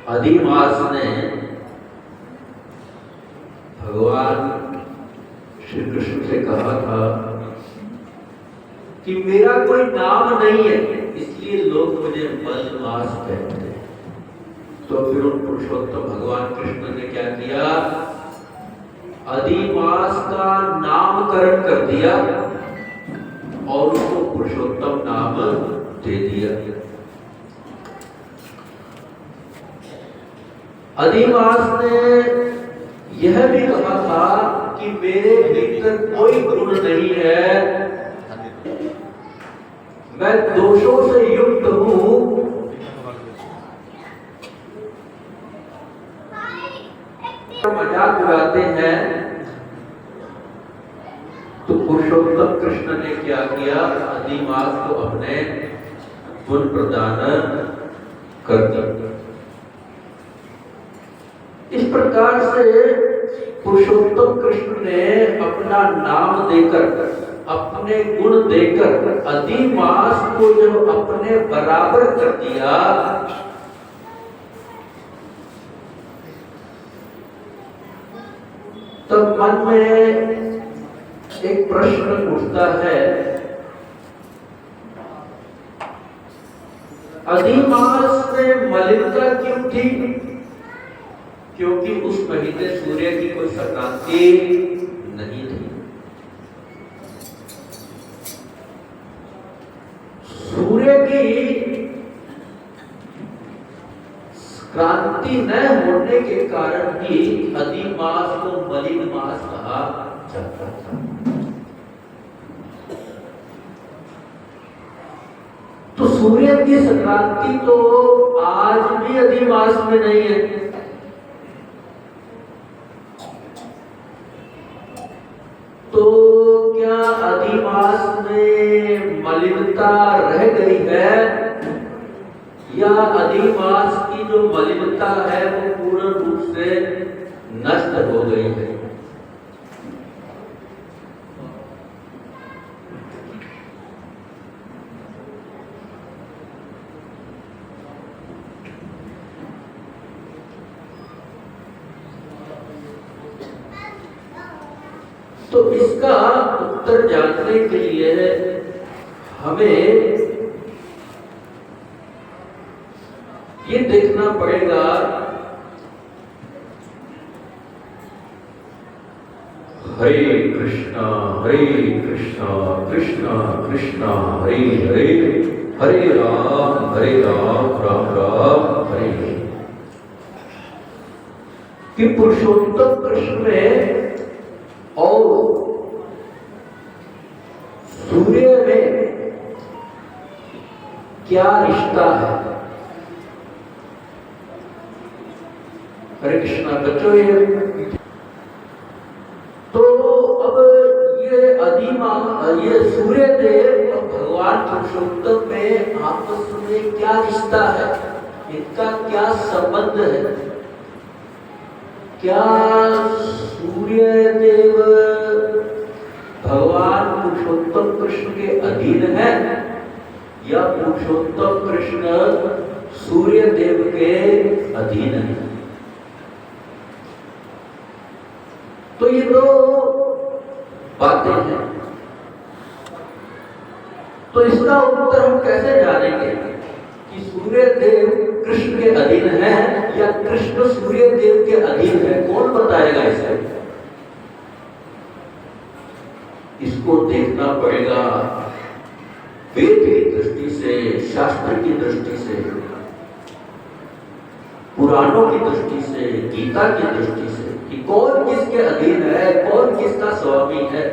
अधिमास ने भगवान श्री कृष्ण से कहा था कि मेरा कोई नाम नहीं है, इसलिए लोग मुझे मलमास कहते हैं। तो फिर उन पुरुषोत्तम भगवान कृष्ण ने क्या किया, अधिमास का नामकरण कर दिया और उसको पुरुषोत्तम नाम दे दिया। अधिमास ने यह भी कहा था कि मेरे भीतर कोई गुण नहीं है, मैं दोषों से युक्त हूं। मजाक उड़ाते हैं तो पुरुषोत्तम कृष्ण ने क्या किया, अधिमास को अपने गुण प्रदान कर दिया। इस प्रकार से पुरुषोत्तम कृष्ण ने अपना नाम देकर, अपने गुण देकर अधिमास को जब अपने बराबर कर दिया, तब मन में एक प्रश्न उठता है, अधिमास में मलिनता क्यों थी? क्योंकि उस महीने सूर्य की कोई संक्रांति नहीं थी। सूर्य की क्रांति न होने के कारण ही अधिमास को मलिन मास कहा जाता था। तो सूर्य की संक्रांति तो आज भी अधिमास में नहीं है। तो क्या अधिमास में मलिनता रह गई है या अधिमास की जो मलिनता है वो पूर्ण रूप से नष्ट हो गई है? तो इसका उत्तर जानने के लिए हमें ये देखना पड़ेगा हरे कृष्णा कृष्णा कृष्णा हरे हरे, हरे राम राम राम हरे हरे। कि पुरुषोत्तम कृष्ण में और सूर्य में क्या रिश्ता है? हरे कृष्णा बच्चों, ये तो अब ये सूर्य देव और भगवान पुरुषोत्तम में आपस में क्या रिश्ता है, इनका क्या संबंध है? क्या सूर्य देव भगवान पुरुषोत्तम कृष्ण के अधीन है या पुरुषोत्तम कृष्ण सूर्य देव के अधीन है? तो ये दो बातें हैं। तो इसका उत्तर हम कैसे जानेंगे कि सूर्य देव कृष्ण के अधीन है या कृष्ण सूर्य देव के अधीन है? कौन बताएगा इसे? इसको देखना पड़ेगा वेद की दृष्टि से, शास्त्र की दृष्टि से, पुराणों की दृष्टि से, गीता की दृष्टि से, कि कौन किसके अधीन है, कौन किसका स्वामी है।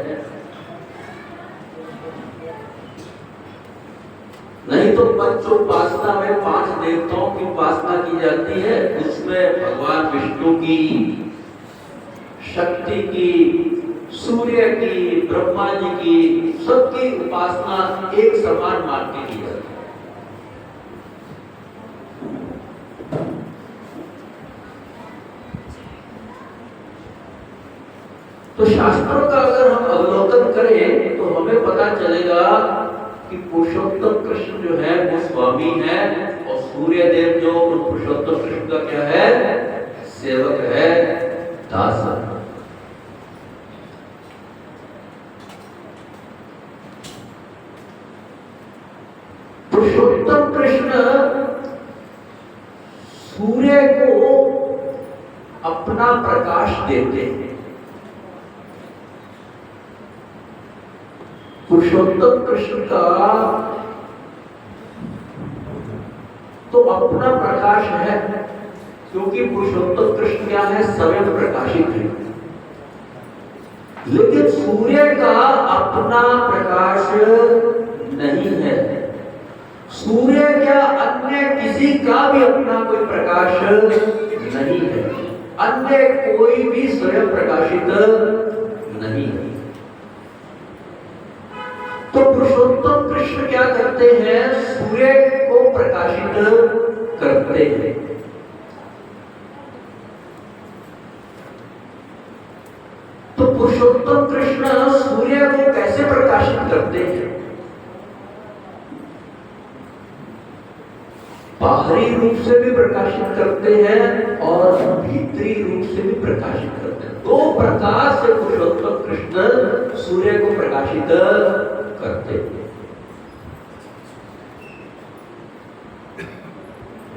नहीं तो पंचोपासना में 5 देवताओं की उपासना की जाती है, उसमें भगवान विष्णु की, शक्ति की, सूर्य की, ब्रह्मा जी की, सबकी उपासना एक समान मान के की जाती है। तो शास्त्रों का अगर हम अवलोकन करें तो हमें पता चलेगा कि पुरुषोत्तम कृष्ण जो है वो स्वामी है और सूर्य देव जो पुरुषोत्तम कृष्ण का क्या है? सेवक है, दास है। पुरुषोत्तम कृष्ण सूर्य को अपना प्रकाश देते हैं। पुरुषोत्तम कृष्ण का तो अपना प्रकाश है, क्योंकि पुरुषोत्तम कृष्ण क्या है? स्वयं प्रकाशित है। लेकिन सूर्य का अपना प्रकाश नहीं है। सूर्य क्या अन्य किसी का भी अपना कोई प्रकाश नहीं है। अन्य कोई भी स्वयं प्रकाशित नहीं है। तो पुरुषोत्तम कृष्ण क्या करते हैं? सूर्य को प्रकाशित करते हैं। तो पुरुषोत्तम कृष्ण सूर्य को कैसे प्रकाशित करते हैं? बाहरी रूप से भी प्रकाशित करते हैं और भीतरी रूप से भी प्रकाशित करते हैं। दो प्रकार से पुरुषोत्तम कृष्ण सूर्य को प्रकाशित करते हैं।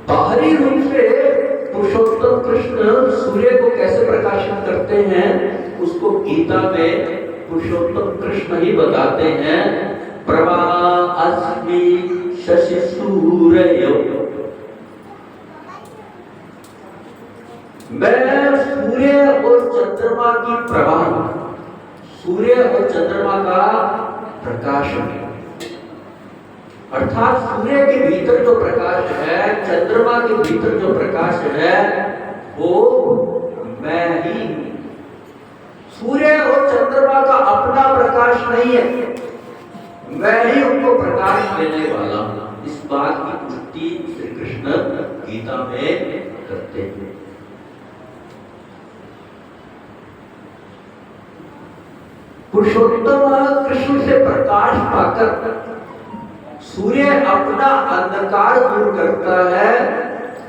बाहरी रूप से पुरुषोत्तम कृष्ण सूर्य को कैसे प्रकाशित करते हैं, उसको गीता में पुरुषोत्तम कृष्ण ही बताते हैं। प्रभा अस्मि शशि सूर्यो, मैं सूर्य और चंद्रमा की प्रभा, सूर्य और चंद्रमा का प्रकाश है। अर्थात सूर्य के भीतर जो प्रकाश है, चंद्रमा के भीतर जो प्रकाश है, वो मैं ही। सूर्य और चंद्रमा का अपना प्रकाश नहीं है, मैं ही उनको प्रकाश देने वाला हूं। इस बात की पुष्टि श्री कृष्ण गीता में करते हैं। पुरुषोत्तम कृष्ण से प्रकाश पाकर सूर्य अपना अंधकार दूर करता है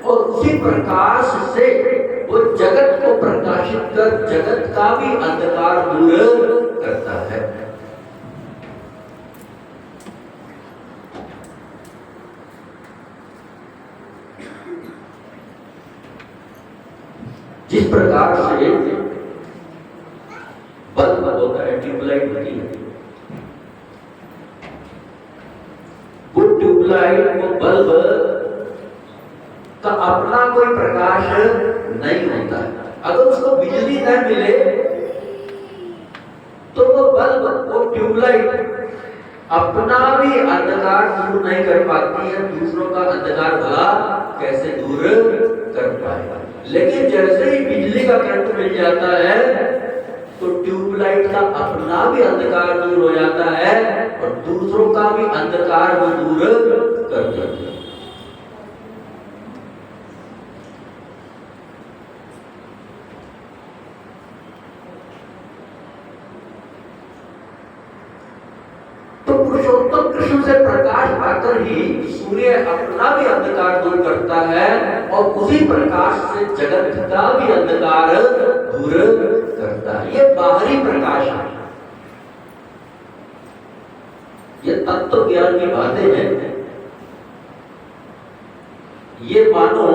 और उसी प्रकाश से वो जगत को प्रकाशित कर जगत का भी अंधकार दूर करता है। जिस प्रकार से बल्ब होता है, ट्यूबलाइट होती है, वो ट्यूबलाइट, वो बल्ब का अपना कोई प्रकाश नहीं होता है। अगर उसको बिजली न मिले तो वो बल्ब, वो ट्यूबलाइट अपना भी अंधकार दूर नहीं कर पाती है, दूसरों का अंधकार भला कैसे दूर कर पाएगा। लेकिन जैसे ही बिजली का करंट मिल जाता है तो ट्यूबलाइट का अपना भी अंधकार दूर हो जाता है और दूसरों का भी अंधकार वो दूर कर देता है। तो पुरुषोत्तम कृष्ण से प्रकाश पाकर ही सूर्य अपना भी अंधकार दूर करता है और उसी प्रकाश से जगत का भी अंधकार दूर करता है। ये बाहरी प्रकाश है, ये तत्व ज्ञान की बातें हैं। ये मानो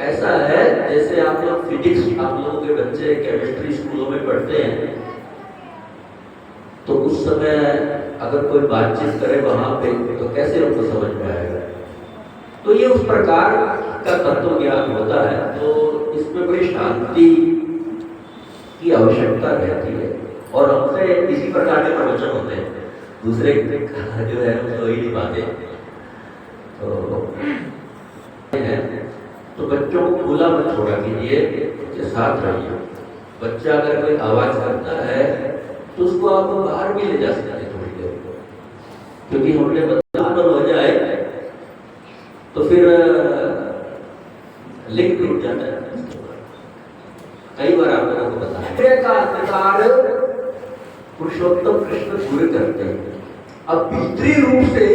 ऐसा है जैसे आप लोग फिजिक्स, आप लोगों के बच्चे केमिस्ट्री स्कूलों में पढ़ते हैं, तो उस समय अगर कोई बातचीत करे वहां पे तो कैसे उनको समझ में आएगा। तो ये उस प्रकार का तत्व ज्ञान होता है। तो इसमें बड़ी शांति की आवश्यकता रहती है और हमसे इसी प्रकार के प्रवचन होते हैं, दूसरे जो है वो ही नहीं पाते। तो बच्चों को खुला मत छोड़ा कीजिए, उसके साथ रहिए। बच्चा अगर कोई आवाज करता है तो उसको आप बाहर भी ले जा सकते हैं थोड़ी देर, क्योंकि हमने बदलाव हो जाए तो फिर लिंक टूट जाता है। कई बार आप लोगों को बताया का अंधकार पुरुषोत्तम कृष्ण दूर करते हैं। अब भीतरी रूप से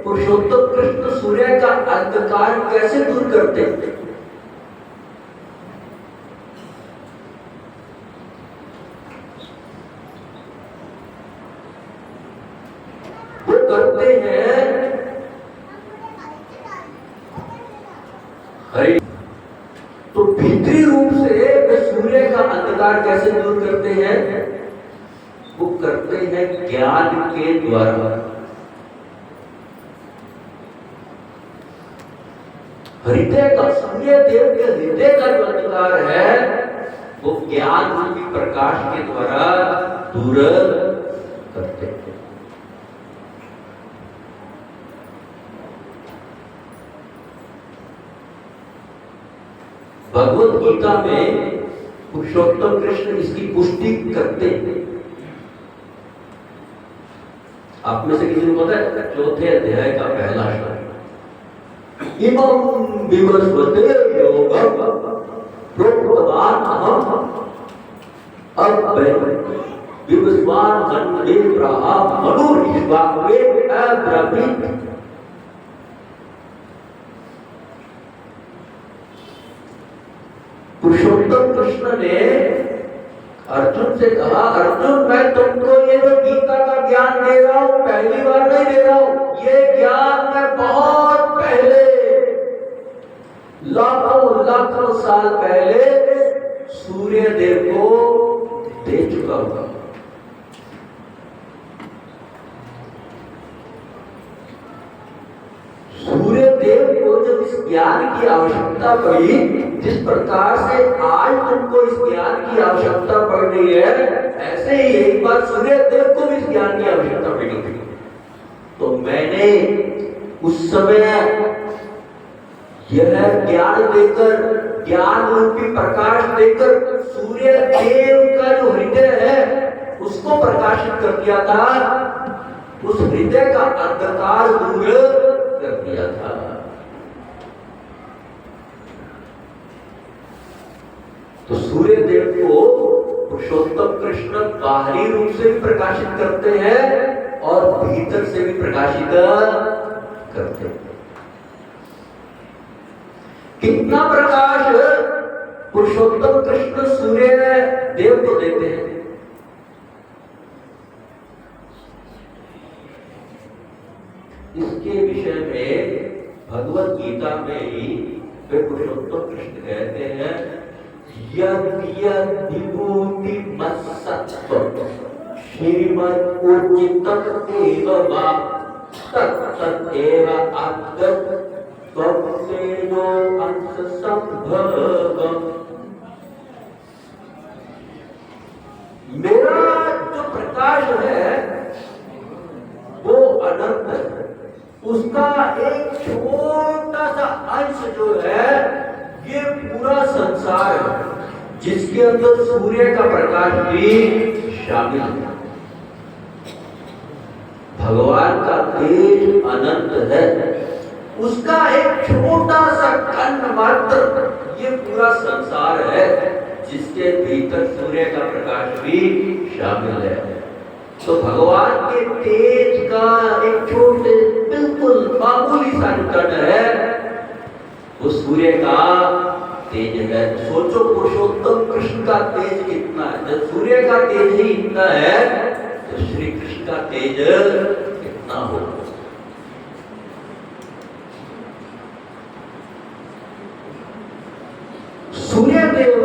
पुरुषोत्तम कृष्ण सूर्य का अंधकार कैसे दूर करते हैं? हरि। तो भीतरी रूप से वे सूर्य का अंधकार कैसे दूर करते हैं? वो करते हैं ज्ञान के द्वारा। हृदय का, सूर्य देव के हृदय का जो अंधकार है वो ज्ञान रूपी प्रकाश के द्वारा दूर करते हैं। भगवत गीता में पुरुषोत्तम कृष्ण इसकी पुष्टि करते हैं। आप में से किसी को पता है? चौथे अध्याय का पहला श्लोक, इमं विवस्वते योगं प्रोक्तवान अहम् अव्ययम् विवस्वान मन्ये प्राह मनुर्विश्वावे अब्रवीत्। पुरुषोत्तम कृष्ण ने अर्जुन से कहा, अर्जुन मैं तुमको ये जो गीता का ज्ञान दे रहा हूं पहली बार नहीं दे रहा हूं, ये ज्ञान मैं बहुत पहले, लाखों लाखों साल पहले सूर्य देव को दे चुका हूं। सूर्य देव को जब इस ज्ञान की आवश्यकता पड़ी, जिस प्रकार से आज तुमको इस ज्ञान की आवश्यकता पड़ रही है, ऐसे ही एक बार सूर्य देव को भी इस ज्ञान की आवश्यकता पड़ी थी। तो मैंने उस समय यह ज्ञान देकर, ज्ञान रूपी प्रकाश देकर सूर्य देव का जो हृदय है उसको प्रकाशित कर दिया था, उस हृदय का अंधकार दूर कर दिया था। तो सूर्य देव को पुरुषोत्तम कृष्ण बाहरी रूप से भी प्रकाशित करते हैं और भीतर से भी प्रकाशित करते हैं। कितना प्रकाश पुरुषोत्तम कृष्ण सूर्य देव को देते हैं? इसके विषय में भगवत गीता में ही वे पुरुषोत्तम कृष्ण कहते हैं, यद् विभूति मत्सत्व श्रीमद् उचितम् एव वा तत् एव अद्गत त्वमेनो अंश संभवम्। मेरा जो प्रकाश है वो अनंत है, उसका एक छोटा सा अंश जो है ये पूरा संसार है, जिसके अंदर सूर्य का प्रकाश भी शामिल है। भगवान का तेज अनंत है, उसका एक छोटा सा कण मात्र ये पूरा संसार है, जिसके भीतर सूर्य का प्रकाश भी शामिल है। तो भगवान के तेज का एक छोटे बिल्कुल मामूली सा कण है, वो सूर्य का तेज है। सोचो पुरुषोत्तम कृष्ण का तेज कितना है। जब सूर्य का तेज ही इतना है तो श्री कृष्ण का तेज कितना होगा। सूर्य देव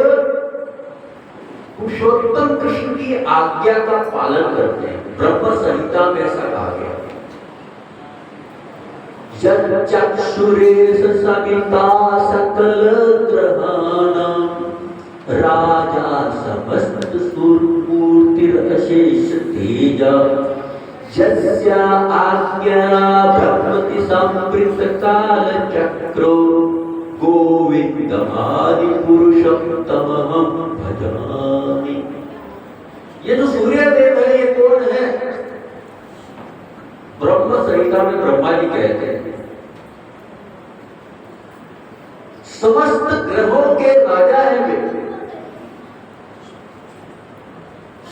पुरुषोत्तम कृष्ण की आज्ञा का पालन करते हैं। ब्रह्म संहिता में ऐसा कहा गया, चक्षुरेश सविता सकल ग्रहाणां राजा समस्त सुरमूर्तिरशेष तेजा यस्या आज्ञा ब्रह्मति संवृत काल चक्रो गोविंदमादि पुरुषं तमहं भजामि। ये जो सूर्य देव है ये कौन है? ब्रह्म संहिता में ब्रह्मा जी कहते हैं समस्त ग्रहों के राजा है वे।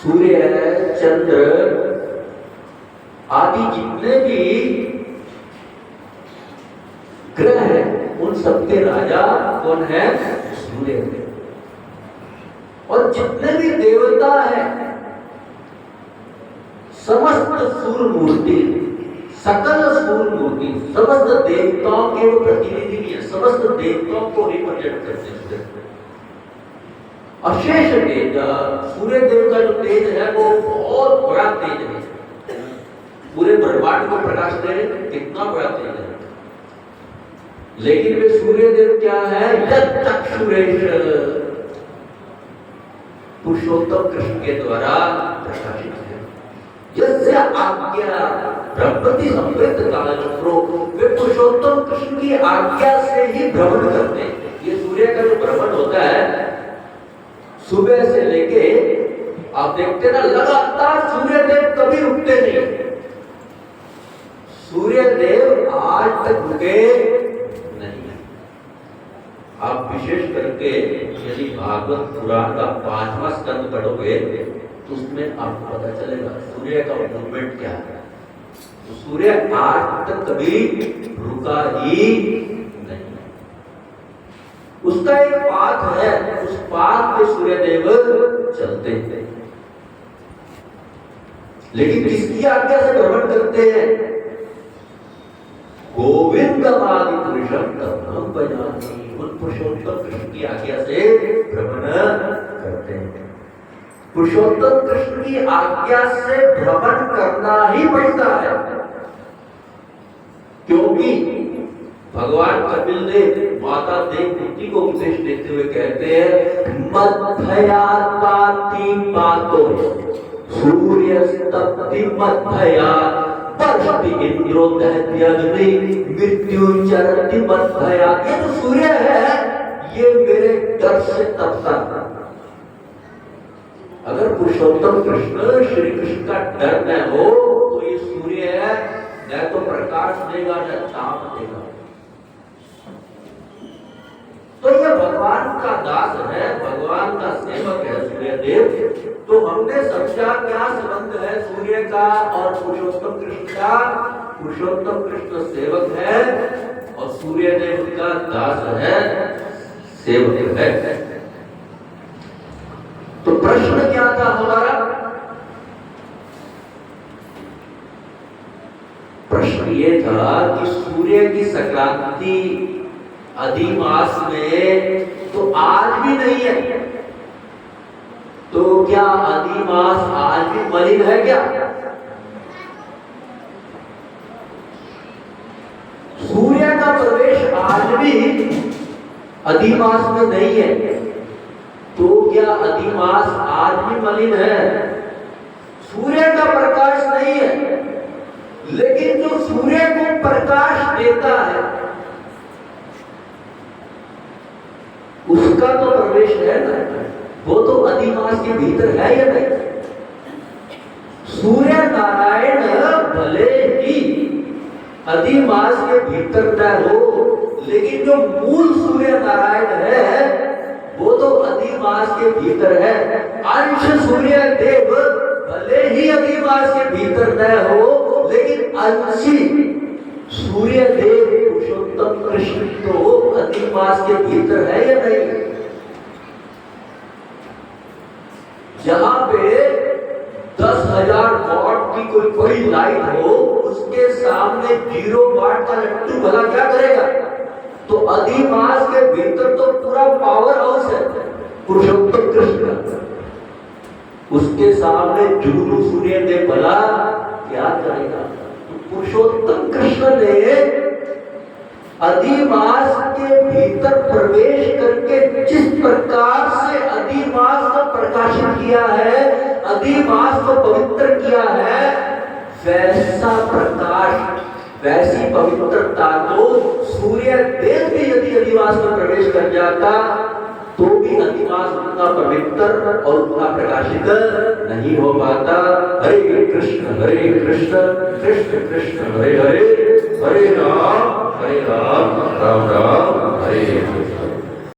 सूर्य है, चंद्र आदि जितने भी ग्रह हैं उन सबके राजा कौन है? सूर्य है। और जितने भी देवता हैं, समस्त सूर्य मूर्ति, सकल स्थूल मूर्ति समस्त देवताओं के वो प्रतिनिधि भी है, समस्त देवताओं को रिप्रेजेंट करते हैं। अशेष तेज, सूर्य देव का जो तेज है वो बहुत बड़ा तेज है, पूरे ब्रह्मांड को प्रकाश दे रहे, कितना बड़ा तेज है। लेकिन वे सूर्य देव क्या है, यत्चक्षुरेश, पुरुषोत्तम कृष्ण के द्वारा प्रकाशित है। यस्य आज्ञा ब्रह्मति संवृत्त कालचक्रो, वे पुरुषोत्तम कृष्ण की आज्ञा से ही भ्रमण करते हैं। ये सूर्य का जो भ्रमण होता है सुबह से लेके, आप देखते ना लगातार सूर्य देव कभी रुकते नहीं। सूर्य देव आज तक रुके नहीं। आप विशेष करके यदि भागवत पुराण का 5वां स्कंद पढ़ोगे तो उसमें आपको पता चलेगा सूर्य का मूवमेंट क्या है। तो सूर्य आज तक कभी रुका ही नहीं। उसका एक पाथ है, उस पाथ पे सूर्य देव चलते हैं। लेकिन किसकी आज्ञा से भ्रमण करते हैं? गोविंदमादि पुरुषम तम भजामि, उन पुरुषोत्तम कृष्ण की आज्ञा से भ्रमण करते हैं। पुरुषोत्तम कृष्ण की आज्ञा से भ्रमण करना ही पड़ता है, क्योंकि भगवान कपिल देव माता देवहूति को उपदेश देते हुए कहते हैं मध्ययात् पाति पातो सूर्यस्तप्ति मध्ययात् वर्षति इंद्रो दहत्यग्नि मृत्यु चरति मध्ययात्। ये जो सूर्य है ये मेरे डर से तपता। अगर पुरुषोत्तम कृष्ण श्री कृष्ण का डर न हो तो ये सूर्य है न तो प्रकाश देगा न ताप देगा। तो ये भगवान का दास है, भगवान का सेवक है सूर्य देव। तो हमने समझा क्या संबंध है सूर्य का और पुरुषोत्तम कृष्ण का। पुरुषोत्तम कृष्ण सेवक है और सूर्य देव का दास है, सेवक है। तो प्रश्न क्या था हमारा? प्रश्न ये था कि सूर्य की संक्रांति अधिमास में तो आज भी नहीं है, तो क्या अधिमास आज भी मलिन है क्या? सूर्य का प्रवेश आज भी अधिमास में नहीं है, तो क्या अधिमास आज भी मलिन है? सूर्य का प्रकाश नहीं है, लेकिन जो सूर्य को प्रकाश देता है उसका तो प्रवेश है ना, वो तो अधिमास के भीतर है या नहीं? सूर्य नारायण भले ही अधिमास के भीतर न हो, लेकिन जो मूल सूर्य नारायण है वो तो अधिमास के भीतर है। अंश सूर्य देव भले ही अधिमास के भीतर न हो, लेकिन अंशी सूर्य देव पुरुषोत्तम कृष्ण तो अधिमास के भीतर है या नहीं? जहां पे 10,000 वाट की कोई बड़ी लाइट हो, उसके सामने 0 वाट का लट्टू भला क्या करेगा? तो अधिमास के भीतर तो पूरा पावर हाउस है पुरुषोत्तम कृष्ण का, उसके सामने जुगनू सूर्य देव भला क्या करेगा? पुरुषोत्तम कृष्ण ने अधिमास के भीतर प्रवेश करके जिस प्रकार से अधिमास को प्रकाशित किया है, अधिमास को पवित्र किया है, वैसा प्रकाश, वैसी पवित्रता तो सूर्य देव भी यदि अधिमास में प्रवेश कर जाता तो भी अधिमास उतना पवित्र और उतना प्रकाशित नहीं हो पाता। हरे कृष्ण कृष्ण कृष्ण हरे हरे, हरे राम राम राम हरे हरे।